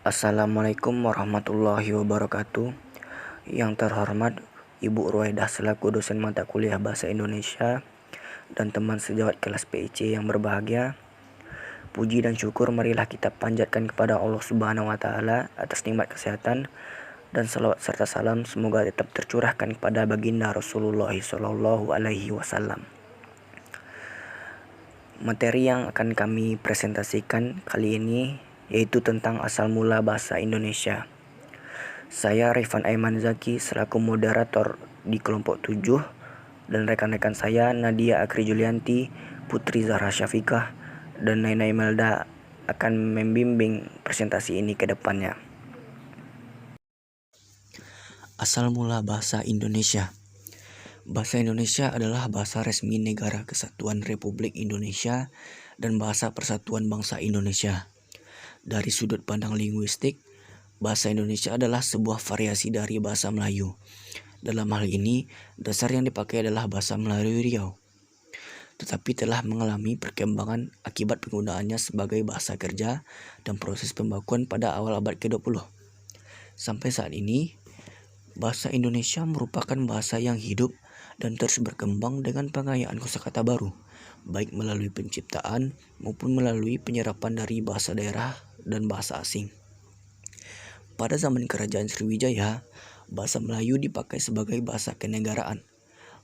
Assalamualaikum warahmatullahi wabarakatuh. Yang terhormat Ibu Ruwaidah selaku dosen mata kuliah Bahasa Indonesia dan teman sejawat kelas PIC yang berbahagia. Puji dan syukur marilah kita panjatkan kepada Allah Subhanahu wa taala atas nikmat kesehatan dan salawat serta salam semoga tetap tercurahkan kepada baginda Rasulullah sallallahu alaihi wasallam. Materi yang akan kami presentasikan kali ini yaitu tentang asal mula bahasa Indonesia. Saya Rifan Aiman Zaki selaku moderator di kelompok 7 dan rekan-rekan saya Nadia Akri Julianti, Putri Zahra Syafikah, dan Naina Imelda akan membimbing presentasi ini ke depannya. Asal mula bahasa Indonesia. Bahasa Indonesia adalah bahasa resmi Negara Kesatuan Republik Indonesia dan bahasa Persatuan Bangsa Indonesia. Dari sudut pandang linguistik, bahasa Indonesia adalah sebuah variasi dari bahasa Melayu. Dalam hal ini, dasar yang dipakai adalah bahasa Melayu Riau, tetapi telah mengalami perkembangan akibat penggunaannya sebagai bahasa kerja dan proses pembakuan pada awal abad ke-20. Sampai saat ini, bahasa Indonesia merupakan bahasa yang hidup dan terus berkembang dengan pengayaan kosakata baru, baik melalui penciptaan maupun melalui penyerapan dari bahasa daerah dan bahasa asing. Pada zaman Kerajaan Sriwijaya, bahasa Melayu dipakai sebagai bahasa kenegaraan.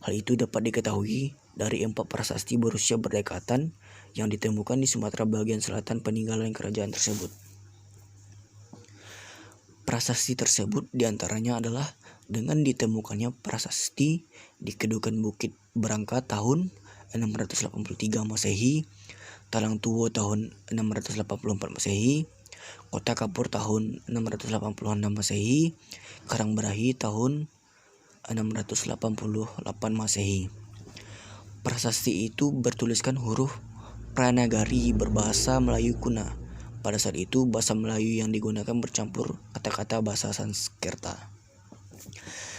Hal itu dapat diketahui dari 4 prasasti berusia berdekatan yang ditemukan di Sumatera bagian selatan peninggalan kerajaan tersebut. Prasasti tersebut diantaranya adalah dengan ditemukannya prasasti di Kedukan Bukit Berangka tahun 683 Masehi, Talang Tuwo tahun 684 Masehi, Kota Kapur tahun 686 Masehi, Karangberahi tahun 688 Masehi. Prasasti itu bertuliskan huruf Pranagari berbahasa Melayu kuna. Pada saat itu, bahasa Melayu yang digunakan bercampur kata-kata bahasa Sanskerta.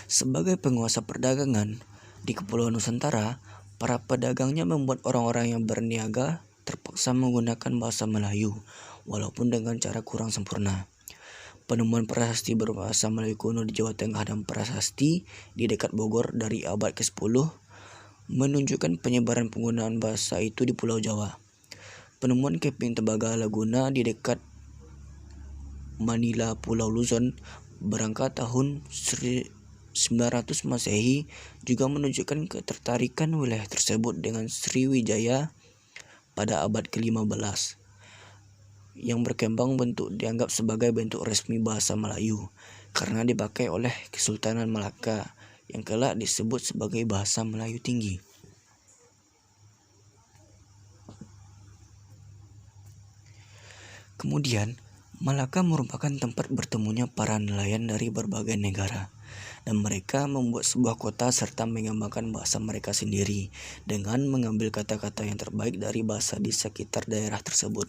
Sebagai penguasa perdagangan di Kepulauan Nusantara, para pedagangnya membuat orang-orang yang berniaga terpaksa menggunakan bahasa Melayu, walaupun dengan cara kurang sempurna. Penemuan prasasti berbahasa Melayu kuno di Jawa Tengah dan prasasti di dekat Bogor dari abad ke-10 menunjukkan penyebaran penggunaan bahasa itu di Pulau Jawa. Penemuan keping Tembaga Laguna di dekat Manila, Pulau Luzon, Berangka tahun 900 Masehi juga menunjukkan ketertarikan wilayah tersebut dengan Sriwijaya pada abad ke-15. Yang berkembang bentuk dianggap sebagai bentuk resmi bahasa Melayu karena dipakai oleh Kesultanan Malaka yang kelak disebut sebagai bahasa Melayu Tinggi. Kemudian, Malaka merupakan tempat bertemunya para nelayan dari berbagai negara, dan mereka membuat sebuah kota serta mengembangkan bahasa mereka sendiri dengan mengambil kata-kata yang terbaik dari bahasa di sekitar daerah tersebut.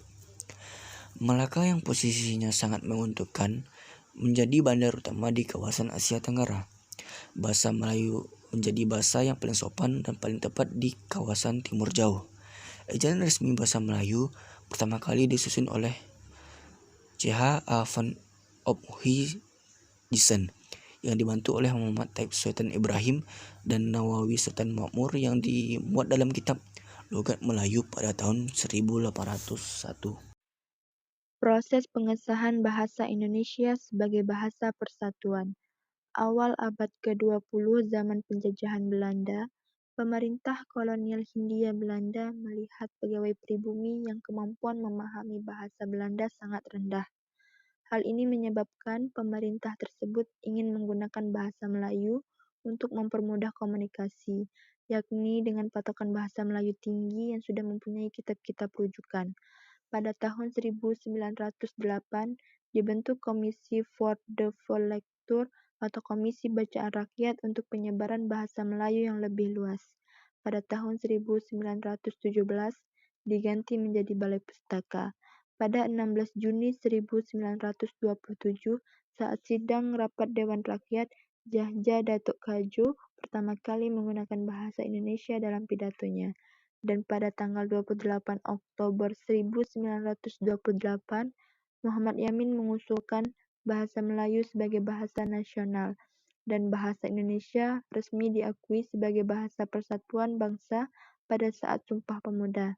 Malaka yang posisinya sangat menguntungkan menjadi bandar utama di kawasan Asia Tenggara. Bahasa Melayu menjadi bahasa yang paling sopan dan paling tepat di kawasan Timur Jauh. Ejaan resmi bahasa Melayu pertama kali disusun oleh C.H. A. van Ophuijsen yang dibantu oleh Muhammad Taib Sultan Ibrahim dan Nawawi Sultan Makmur yang dimuat dalam kitab Logat Melayu pada tahun 1801. Proses pengesahan bahasa Indonesia sebagai bahasa persatuan. Awal abad ke-20 zaman penjajahan Belanda, pemerintah kolonial Hindia Belanda melihat pegawai pribumi yang kemampuan memahami bahasa Belanda sangat rendah. Hal ini menyebabkan pemerintah tersebut ingin menggunakan bahasa Melayu untuk mempermudah komunikasi, yakni dengan patokan bahasa Melayu tinggi yang sudah mempunyai kitab-kitab rujukan. Pada tahun 1908, dibentuk Komisi for the Volkskultur atau Komisi Bacaan Rakyat untuk penyebaran bahasa Melayu yang lebih luas. Pada tahun 1917, diganti menjadi Balai Pustaka. Pada 16 Juni 1927, saat sidang rapat Dewan Rakyat, Jahja Datuk Kaju pertama kali menggunakan bahasa Indonesia dalam pidatonya. Dan pada tanggal 28 Oktober 1928, Muhammad Yamin mengusulkan bahasa Melayu sebagai bahasa nasional, dan bahasa Indonesia resmi diakui sebagai bahasa persatuan bangsa pada saat Sumpah Pemuda.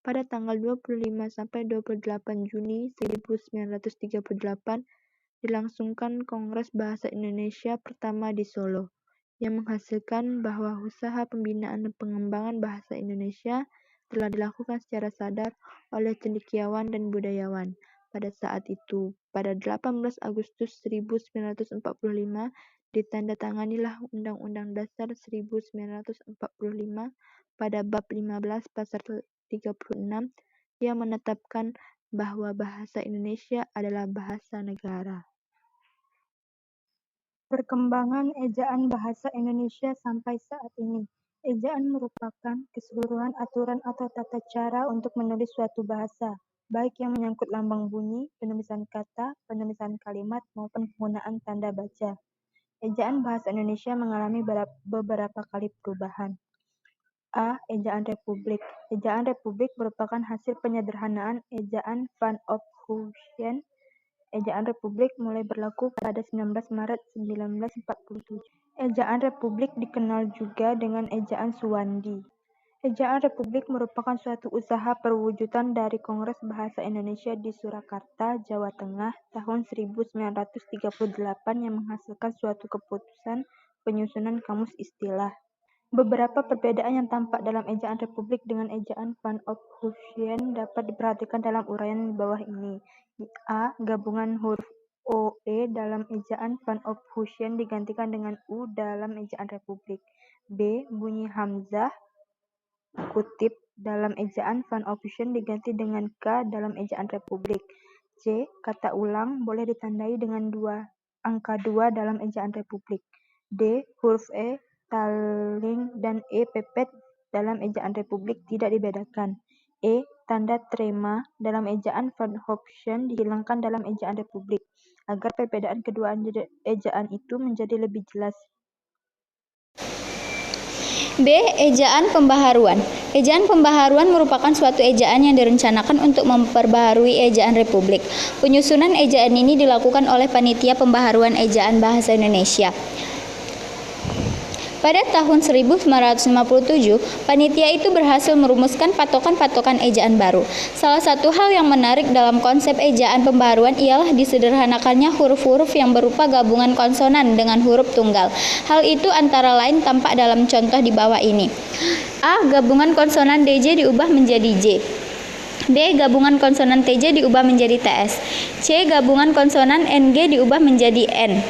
Pada tanggal 25 sampai 28 Juni 1938 dilangsungkan Kongres Bahasa Indonesia pertama di Solo, yang menghasilkan bahwa usaha pembinaan dan pengembangan bahasa Indonesia telah dilakukan secara sadar oleh cendekiawan dan budayawan. Pada saat itu, pada 18 Agustus 1945, ditandatanganilah Undang-Undang Dasar 1945 pada bab 15 pasal 36 yang menetapkan bahwa bahasa Indonesia adalah bahasa negara. Perkembangan ejaan bahasa Indonesia sampai saat ini. Ejaan merupakan keseluruhan aturan atau tata cara untuk menulis suatu bahasa, baik yang menyangkut lambang bunyi, penulisan kata, penulisan kalimat, maupun penggunaan tanda baca. Ejaan bahasa Indonesia mengalami beberapa kali perubahan. A. Ejaan Republik. Ejaan Republik merupakan hasil penyederhanaan ejaan Van Ophuijsen. Ejaan Republik mulai berlaku pada 19 Maret 1947. Ejaan Republik dikenal juga dengan Ejaan Suwandi. Ejaan Republik merupakan suatu usaha perwujudan dari Kongres Bahasa Indonesia di Surakarta, Jawa Tengah, tahun 1938 yang menghasilkan suatu keputusan penyusunan kamus istilah. Beberapa perbedaan yang tampak dalam Ejaan Republik dengan Ejaan Van Ophuijsen dapat diperhatikan dalam uraian di bawah ini. A. Gabungan huruf OE dalam Ejaan Van Ophuijsen digantikan dengan U dalam Ejaan Republik. B. Bunyi hamzah kutip dalam Ejaan Van Ophuijsen diganti dengan K dalam Ejaan Republik. C. Kata ulang boleh ditandai dengan angka 2 dalam Ejaan Republik. D. Huruf E, taling, dan E pepet dalam Ejaan Republik tidak dibedakan. E. Tanda trema dalam Ejaan Van Ophuijsen dihilangkan dalam Ejaan Republik, agar perbedaan kedua ejaan itu menjadi lebih jelas. B. Ejaan pembaharuan. Ejaan pembaharuan merupakan suatu ejaan yang direncanakan untuk memperbaharui Ejaan Republik. Penyusunan ejaan ini dilakukan oleh Panitia Pembaharuan Ejaan Bahasa Indonesia. Pada tahun 1957, panitia itu berhasil merumuskan patokan-patokan ejaan baru. Salah satu hal yang menarik dalam konsep ejaan pembaharuan ialah disederhanakannya huruf-huruf yang berupa gabungan konsonan dengan huruf tunggal. Hal itu antara lain tampak dalam contoh di bawah ini. A. Gabungan konsonan DJ diubah menjadi J. B. Gabungan konsonan TJ diubah menjadi TS. C. Gabungan konsonan NG diubah menjadi N.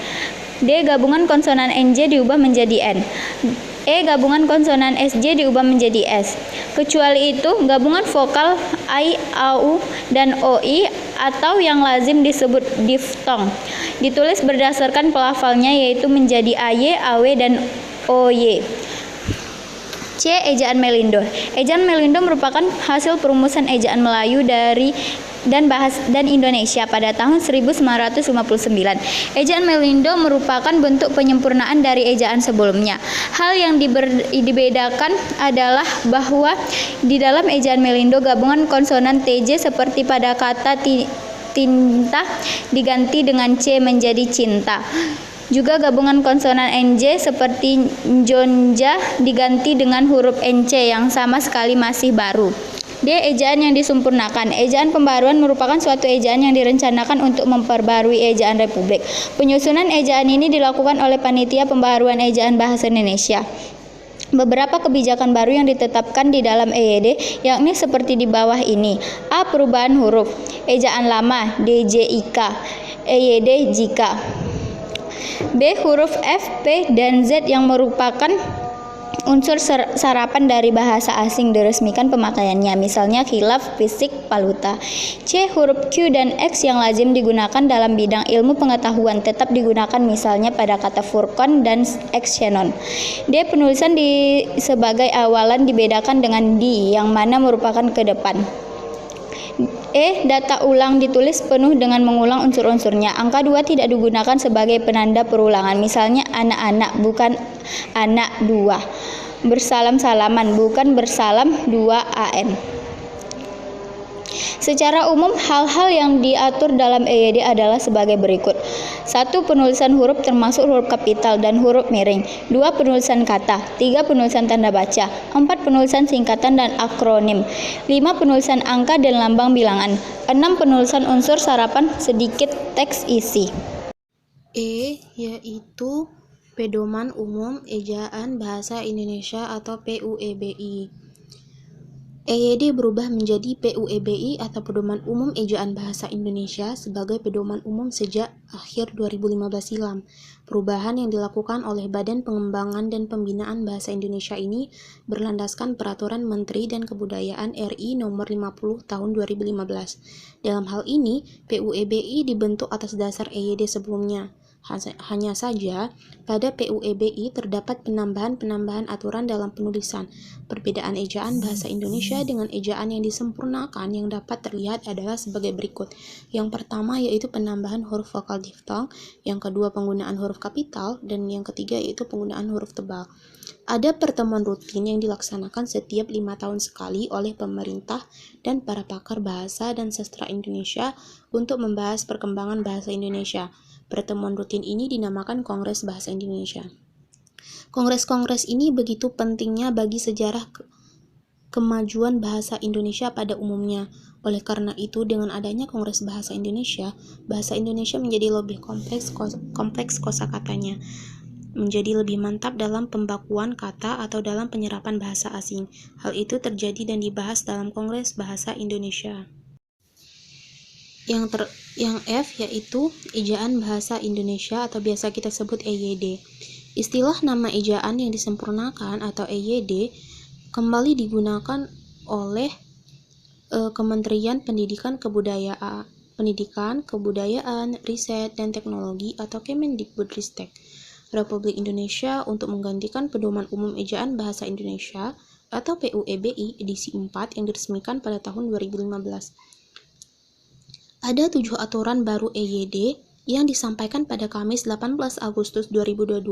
D. Gabungan konsonan NJ diubah menjadi N. E. Gabungan konsonan SJ diubah menjadi S. Kecuali itu, gabungan vokal I, AU, dan OI atau yang lazim disebut diftong ditulis berdasarkan pelafalnya, yaitu menjadi AY, AW, dan OY. C. Ejaan Melindo. Ejaan Melindo merupakan hasil perumusan ejaan Melayu dan Indonesia pada tahun 1959. Ejaan Melindo merupakan bentuk penyempurnaan dari ejaan sebelumnya. Hal yang dibedakan adalah bahwa di dalam ejaan Melindo gabungan konsonan TJ seperti pada kata tinta diganti dengan C menjadi cinta. Juga gabungan konsonan NJ seperti Njonja diganti dengan huruf NC yang sama sekali masih baru. D. Ejaan yang disempurnakan. Ejaan pembaharuan merupakan suatu ejaan yang direncanakan untuk memperbarui Ejaan Republik. Penyusunan ejaan ini dilakukan oleh Panitia Pembaharuan Ejaan Bahasa Indonesia. Beberapa kebijakan baru yang ditetapkan di dalam EYD yakni seperti di bawah ini. A. Perubahan huruf. Ejaan lama DJIK, EYD jika. B. Huruf F, P, dan Z yang merupakan unsur sarapan dari bahasa asing diresmikan pemakaiannya, misalnya khilaf, fisik, paluta. C. Huruf Q dan X yang lazim digunakan dalam bidang ilmu pengetahuan tetap digunakan, misalnya pada kata furqan dan xenon. D. Penulisan sebagai awalan dibedakan dengan D yang mana merupakan ke depan. E. Data ulang ditulis penuh dengan mengulang unsur-unsurnya. Angka 2 tidak digunakan sebagai penanda perulangan, misalnya anak-anak bukan anak 2. Bersalam-salaman bukan bersalam 2 AN. Secara umum, hal-hal yang diatur dalam EYD adalah sebagai berikut. 1. Penulisan huruf termasuk huruf kapital dan huruf miring. 2. Penulisan kata. 3. Penulisan tanda baca. 4. Penulisan singkatan dan akronim. 5. Penulisan angka dan lambang bilangan. 6. Penulisan unsur sarapan sedikit teks isi. E yaitu Pedoman Umum Ejaan Bahasa Indonesia atau PUEBI. EYD berubah menjadi PUEBI atau Pedoman Umum Ejaan Bahasa Indonesia sebagai pedoman umum sejak akhir 2015 silam. Perubahan yang dilakukan oleh Badan Pengembangan dan Pembinaan Bahasa Indonesia ini berlandaskan Peraturan Menteri dan Kebudayaan RI Nomor 50 Tahun 2015. Dalam hal ini, PUEBI dibentuk atas dasar EYD sebelumnya. Hanya saja, pada PUEBI terdapat penambahan aturan dalam penulisan. Perbedaan ejaan bahasa Indonesia dengan ejaan yang disempurnakan yang dapat terlihat adalah sebagai berikut. Yang pertama yaitu penambahan huruf vokal diftong, yang kedua penggunaan huruf kapital, dan yang ketiga yaitu penggunaan huruf tebal. Ada pertemuan rutin yang dilaksanakan setiap 5 tahun sekali oleh pemerintah dan para pakar bahasa dan sastra Indonesia untuk membahas perkembangan bahasa Indonesia. Pertemuan rutin ini dinamakan Kongres Bahasa Indonesia. Kongres-kongres ini begitu pentingnya bagi sejarah kemajuan bahasa Indonesia pada umumnya. Oleh karena itu, dengan adanya Kongres Bahasa Indonesia menjadi lebih kompleks kosakatanya, menjadi lebih mantap dalam pembakuan kata atau dalam penyerapan bahasa asing. Hal itu terjadi dan dibahas dalam Kongres Bahasa Indonesia. Yang F yaitu Ejaan Bahasa Indonesia atau biasa kita sebut EYD. Istilah nama ejaan yang disempurnakan atau EYD kembali digunakan oleh Kementerian Pendidikan, Kebudayaan, Riset, dan Teknologi atau Kemendikbudristek Republik Indonesia untuk menggantikan Pedoman Umum Ejaan Bahasa Indonesia atau PUEBI edisi 4 yang diresmikan pada tahun 2015. Ada 7 aturan baru EYD yang disampaikan pada Kamis 18 Agustus 2022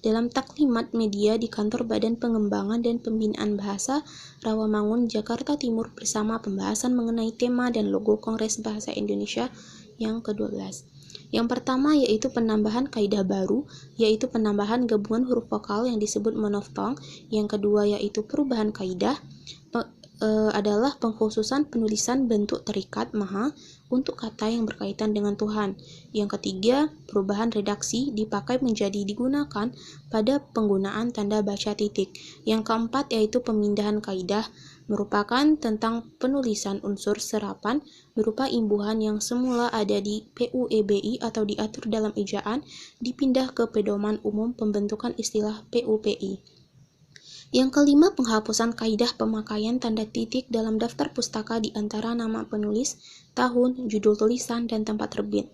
dalam taklimat media di kantor Badan Pengembangan dan Pembinaan Bahasa Rawamangun, Jakarta Timur bersama pembahasan mengenai tema dan logo Kongres Bahasa Indonesia yang ke-12. Yang pertama yaitu penambahan kaidah baru, yaitu penambahan gabungan huruf vokal yang disebut monoftong. Yang kedua yaitu perubahan kaidah, adalah pengkhususan penulisan bentuk terikat maha untuk kata yang berkaitan dengan Tuhan. Yang ketiga, perubahan redaksi dipakai menjadi digunakan pada penggunaan tanda baca titik. Yang keempat yaitu pemindahan kaidah, merupakan tentang penulisan unsur serapan berupa imbuhan yang semula ada di PUEBI atau diatur dalam ejaan, dipindah ke Pedoman Umum Pembentukan Istilah PUPI. Yang kelima, penghapusan kaidah pemakaian tanda titik dalam daftar pustaka di antara nama penulis, tahun, judul tulisan, dan tempat terbit.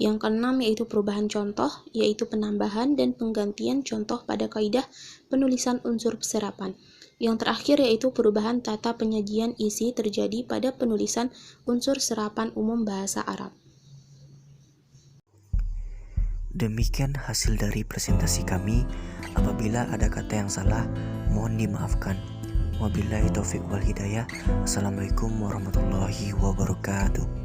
Yang keenam yaitu perubahan contoh, yaitu penambahan dan penggantian contoh pada kaidah penulisan unsur serapan. Yang terakhir yaitu perubahan tata penyajian isi terjadi pada penulisan unsur serapan umum bahasa Arab. Demikian hasil dari presentasi kami. Apabila ada kata yang salah, mohon dimaafkan. Wabillahi taufiq wal hidayah. Assalamualaikum warahmatullahi wabarakatuh.